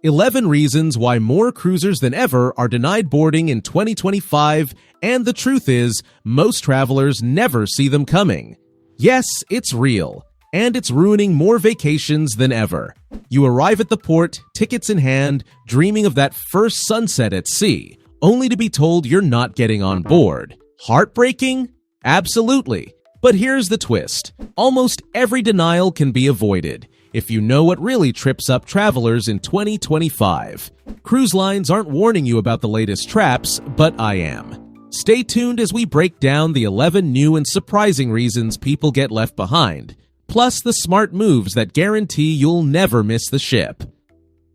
11 reasons why more cruisers than ever are denied boarding in 2025, and the truth is, most travelers never see them coming. Yes, it's real, and it's ruining more vacations than ever. You arrive at the port, tickets in hand, dreaming of that first sunset at sea, only to be told you're not getting on board. Heartbreaking? Absolutely. But here's the twist. Almost every denial can be avoided if you know what really trips up travelers in 2025. Cruise lines aren't warning you about the latest traps, but I am. Stay tuned as we break down the 11 new and surprising reasons people get left behind, plus the smart moves that guarantee you'll never miss the ship.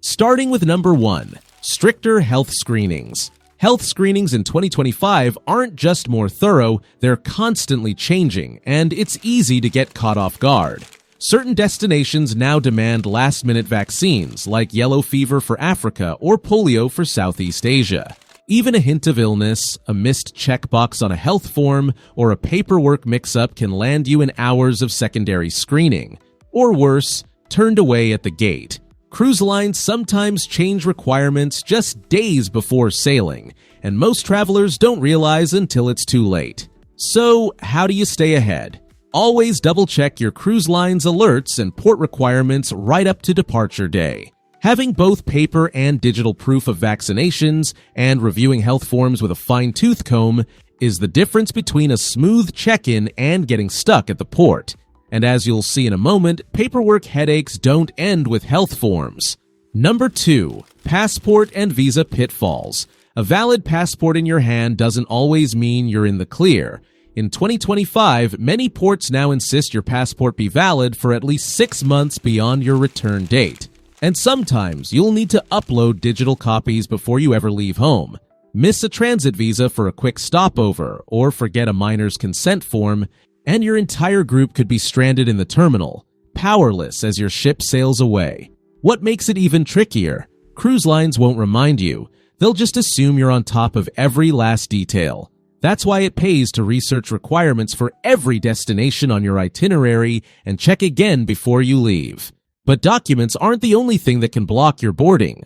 Starting with number 1, stricter health screenings. Health screenings in 2025 aren't just more thorough, they're constantly changing, and it's easy to get caught off guard. Certain destinations now demand last-minute vaccines, like yellow fever for Africa or polio for Southeast Asia. Even a hint of illness, a missed checkbox on a health form, or a paperwork mix-up can land you in hours of secondary screening. Or worse, turned away at the gate. Cruise lines sometimes change requirements just days before sailing, and most travelers don't realize until it's too late. So, how do you stay ahead? Always double-check your cruise line's alerts and port requirements right up to departure day. Having both paper and digital proof of vaccinations and reviewing health forms with a fine-tooth comb is the difference between a smooth check-in and getting stuck at the port. And as you'll see in a moment, paperwork headaches don't end with health forms. Number 2, passport and visa pitfalls. A valid passport in your hand doesn't always mean you're in the clear. In 2025, many ports now insist your passport be valid for at least 6 months beyond your return date. And sometimes you'll need to upload digital copies before you ever leave home. Miss a transit visa for a quick stopover, or forget a minor's consent form, and your entire group could be stranded in the terminal, powerless as your ship sails away. What makes it even trickier? Cruise lines won't remind you. They'll just assume you're on top of every last detail. That's why it pays to research requirements for every destination on your itinerary and check again before you leave. But documents aren't the only thing that can block your boarding.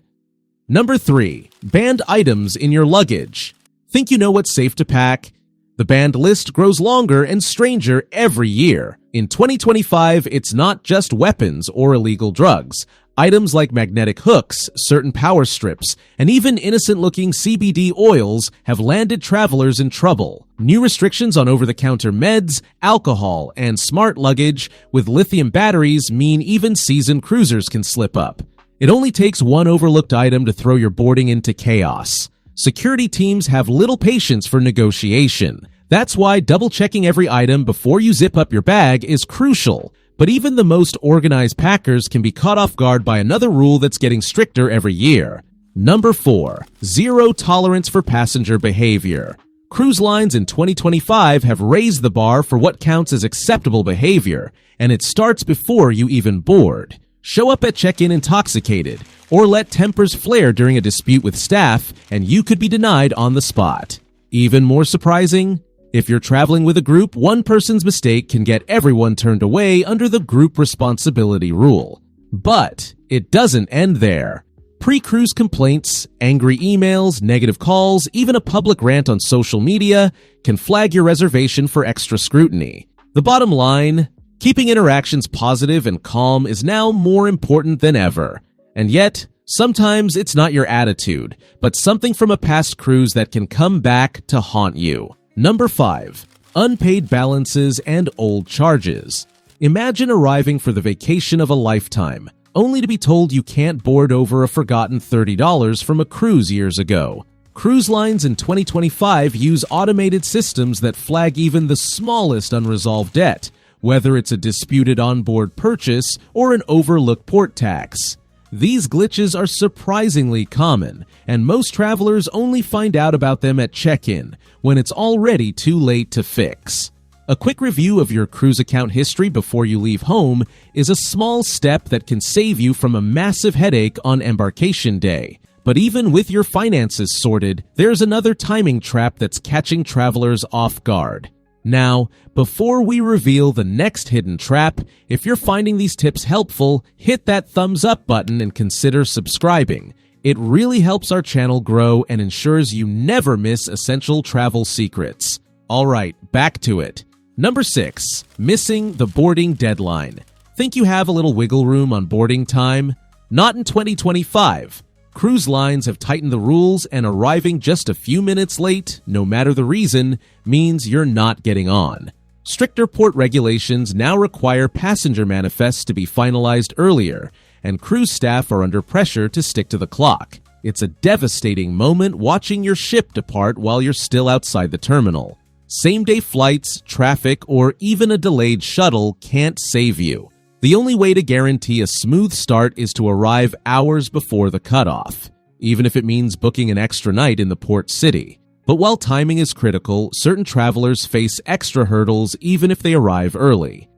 Number 3, banned items in your luggage. Think you know what's safe to pack? The banned list grows longer and stranger every year. In 2025, it's not just weapons or illegal drugs. Items like magnetic hooks, certain power strips, and even innocent-looking CBD oils have landed travelers in trouble. New restrictions on over-the-counter meds, alcohol, and smart luggage with lithium batteries mean even seasoned cruisers can slip up. It only takes one overlooked item to throw your boarding into chaos. Security teams have little patience for negotiation. That's why double-checking every item before you zip up your bag is crucial. But even the most organized packers can be caught off guard by another rule that's getting stricter every year. Number 4, zero tolerance for passenger behavior. Cruise lines in 2025 have raised the bar for what counts as acceptable behavior, and it starts before you even board. Show up at check-in intoxicated, or let tempers flare during a dispute with staff, and you could be denied on the spot. Even more surprising? If you're traveling with a group, one person's mistake can get everyone turned away under the group responsibility rule. But it doesn't end there. Pre-cruise complaints, angry emails, negative calls, even a public rant on social media can flag your reservation for extra scrutiny. The bottom line, keeping interactions positive and calm is now more important than ever. And yet, sometimes it's not your attitude, but something from a past cruise that can come back to haunt you. Number 5, unpaid balances and old charges. Imagine arriving for the vacation of a lifetime, only to be told you can't board over a forgotten $30 from a cruise years ago. Cruise lines in 2025 use automated systems that flag even the smallest unresolved debt, whether it's a disputed onboard purchase or an overlooked port tax. These glitches are surprisingly common, and most travelers only find out about them at check-in, when it's already too late to fix. A quick review of your cruise account history before you leave home is a small step that can save you from a massive headache on embarkation day. But even with your finances sorted, there's another timing trap that's catching travelers off guard. Now, before we reveal the next hidden trap, if you're finding these tips helpful, hit that thumbs up button and consider subscribing. It really helps our channel grow and ensures you never miss essential travel secrets. Alright, back to it. Number 6. Missing the boarding deadline. Think you have a little wiggle room on boarding time? Not in 2025. Cruise lines have tightened the rules, and arriving just a few minutes late, no matter the reason, means you're not getting on. Stricter port regulations now require passenger manifests to be finalized earlier, and cruise staff are under pressure to stick to the clock. It's a devastating moment watching your ship depart while you're still outside the terminal. Same-day flights, traffic, or even a delayed shuttle can't save you. The only way to guarantee a smooth start is to arrive hours before the cutoff, even if it means booking an extra night in the port city. But while timing is critical, certain travelers face extra hurdles even if they arrive early.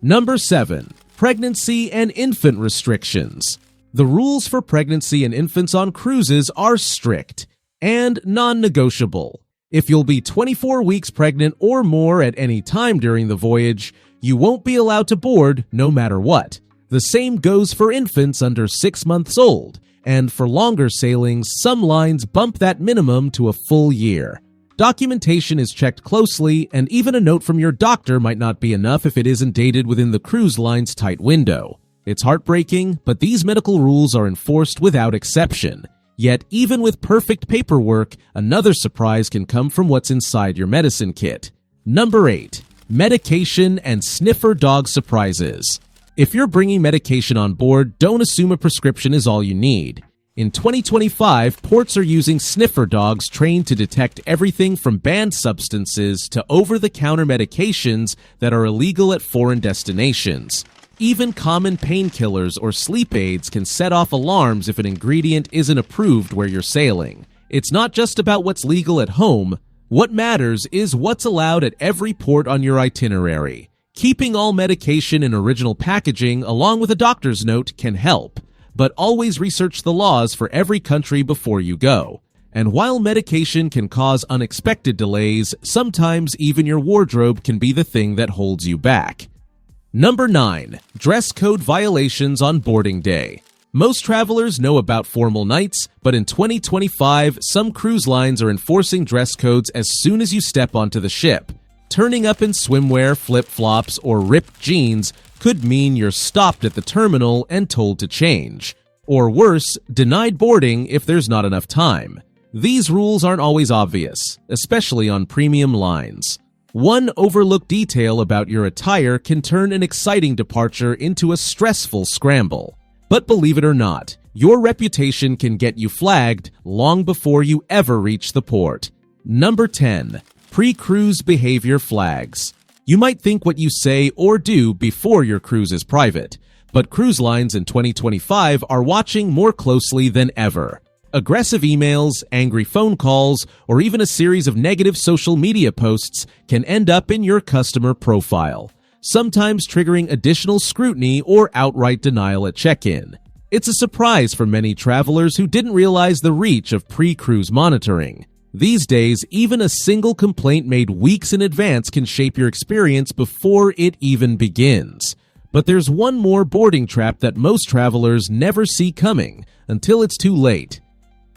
Number 7. Pregnancy and infant restrictions. The rules for pregnancy and infants on cruises are strict and non-negotiable. If you'll be 24 weeks pregnant or more at any time during the voyage, you won't be allowed to board no matter what. The same goes for infants under 6 months old, and for longer sailings, some lines bump that minimum to a full year. Documentation is checked closely, and even a note from your doctor might not be enough if it isn't dated within the cruise line's tight window. It's heartbreaking, but these medical rules are enforced without exception. Yet, even with perfect paperwork, another surprise can come from what's inside your medicine kit. Number 8. Medication and sniffer dog surprises. If you're bringing medication on board, don't assume a prescription is all you need. In 2025, ports are using sniffer dogs trained to detect everything from banned substances to over-the-counter medications that are illegal at foreign destinations. Even common painkillers or sleep aids can set off alarms if an ingredient isn't approved where you're sailing. It's not just about what's legal at home. What matters is what's allowed at every port on your itinerary. Keeping all medication in original packaging along with a doctor's note can help, but always research the laws for every country before you go. And while medication can cause unexpected delays, sometimes even your wardrobe can be the thing that holds you back. Number 9. Dress code violations on boarding day. Most travelers know about formal nights, but in 2025, some cruise lines are enforcing dress codes as soon as you step onto the ship. Turning up in swimwear, flip-flops, or ripped jeans could mean you're stopped at the terminal and told to change. Or worse, denied boarding if there's not enough time. These rules aren't always obvious, especially on premium lines. One overlooked detail about your attire can turn an exciting departure into a stressful scramble. But believe it or not, your reputation can get you flagged long before you ever reach the port. Number 10. Pre-cruise behavior flags. You might think what you say or do before your cruise is private, but cruise lines in 2025 are watching more closely than ever. Aggressive emails, angry phone calls, or even a series of negative social media posts can end up in your customer profile, sometimes triggering additional scrutiny or outright denial at check-in. It's a surprise for many travelers who didn't realize the reach of pre-cruise monitoring. These days, even a single complaint made weeks in advance can shape your experience before it even begins. But there's one more boarding trap that most travelers never see coming until it's too late.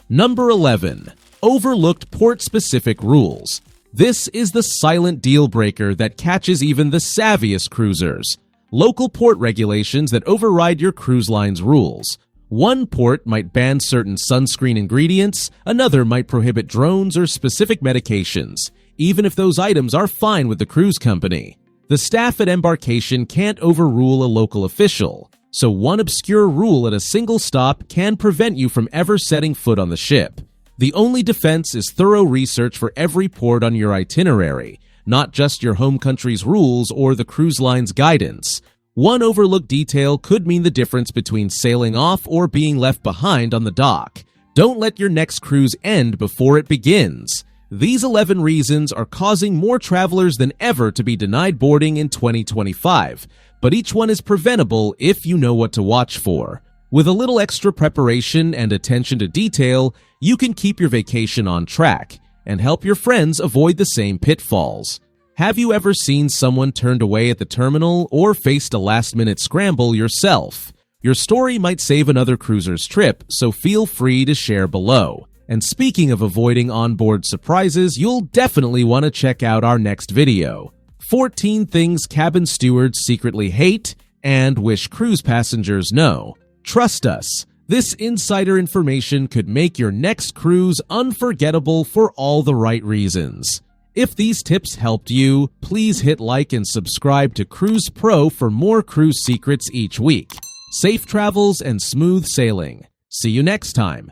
Number 11. Overlooked port-specific rules. This is the silent deal breaker that catches even the savviest cruisers. Local port regulations that override your cruise line's rules. One port might ban certain sunscreen ingredients, another might prohibit drones or specific medications, even if those items are fine with the cruise company. The staff at embarkation can't overrule a local official, so one obscure rule at a single stop can prevent you from ever setting foot on the ship. The only defense is thorough research for every port on your itinerary, not just your home country's rules or the cruise line's guidance. One overlooked detail could mean the difference between sailing off or being left behind on the dock. Don't let your next cruise end before it begins. These 11 reasons are causing more travelers than ever to be denied boarding in 2025, but each one is preventable if you know what to watch for. With a little extra preparation and attention to detail, you can keep your vacation on track and help your friends avoid the same pitfalls. Have you ever seen someone turned away at the terminal or faced a last-minute scramble yourself? Your story might save another cruiser's trip, so feel free to share below. And speaking of avoiding onboard surprises, you'll definitely want to check out our next video. 14 things cabin stewards secretly hate and wish cruise passengers know. Trust us, this insider information could make your next cruise unforgettable for all the right reasons. If these tips helped you, please hit like and subscribe to Cruise Pro for more cruise secrets each week. Safe travels and smooth sailing. See you next time.